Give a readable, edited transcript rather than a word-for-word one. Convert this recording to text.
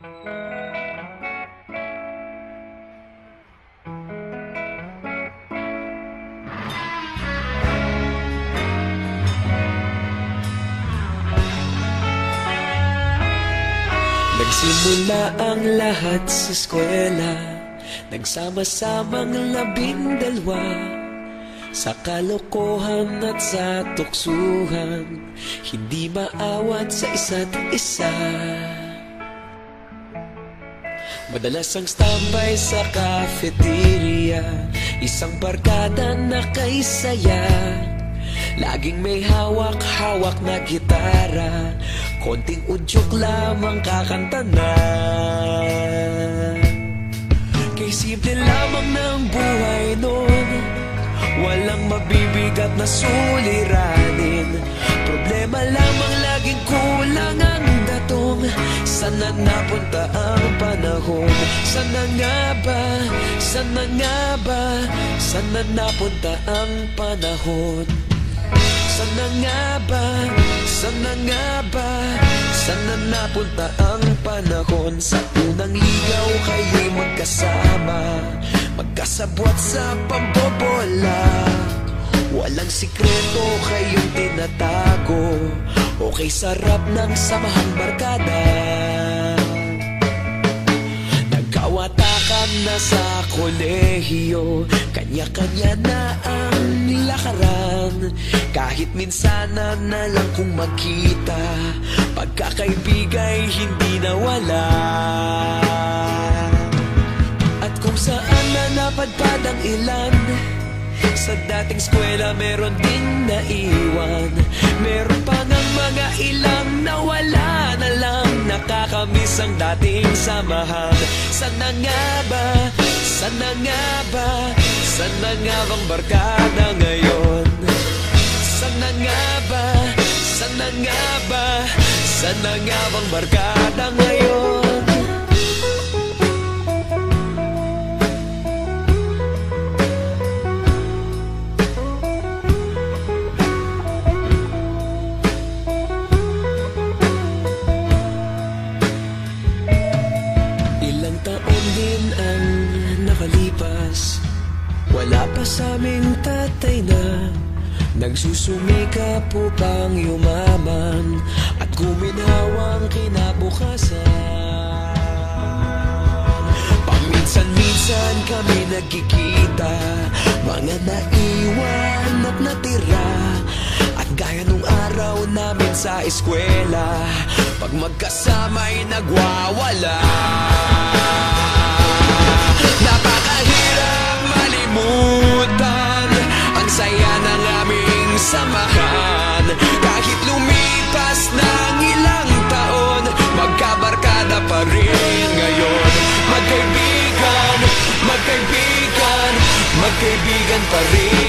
Nagsimula ang lahat sa eskwela, nagsama-samang 12, sa kalokohan at sa tuksuhan, hindi maawat sa isa't isa. Madalas ang standby sa cafeteria, isang barkada na kay saya. Laging may hawak-hawak na gitara, konting udyok lamang kakanta na. Kay simple lamang ng buhay nun, walang mabibigat na suliranin. Problema lamang laging kulang ang datong. Sana napunta ang panahon? Sana nga ba? Sana nga ba? Sana napunta ang panahon? Sana nga ba? Sana nga ba? Sana napunta ang panahon? Sa unang ligaw kayo'y magkasama, magkasabwat sa pambobola. Walang sikreto kayong tinatago, okay sarap ng samahang barkada. Nagkawatakan na sa kolehiyo, kanya-kanya na ang lakaran. Kahit minsanan na lang kung magkita, pagkakaibigay hindi nawala. At kung saan na napadpad ang ilan, sa dating eskwela meron ding naiwan. Meron pa ngang mga ilang nawala na lang, nakakamiss ang dating samahan. Sana nga ba? Sana nga ba? Sana nga bang barkada ngayon? Sana nga ba? Sana nga ba? Sana nga bang barkada ngayon? Ilang taon din ang nakalipas, wala pa sa aming tatay na nagsusumikap upang yumaman at guminhawang kinabukasan. Paminsan-minsan kami nagkikita, mga naiwan at natira. At gaya nung araw namin sa eskwela, pag magkasama'y nagwawala. Napakahirap malimutan ang saya ng aming samahan. Kahit lumipas ng ilang taon, magkabarkada pa rin ngayon. Magkaibigan, magkaibigan, magkaibigan pa rin.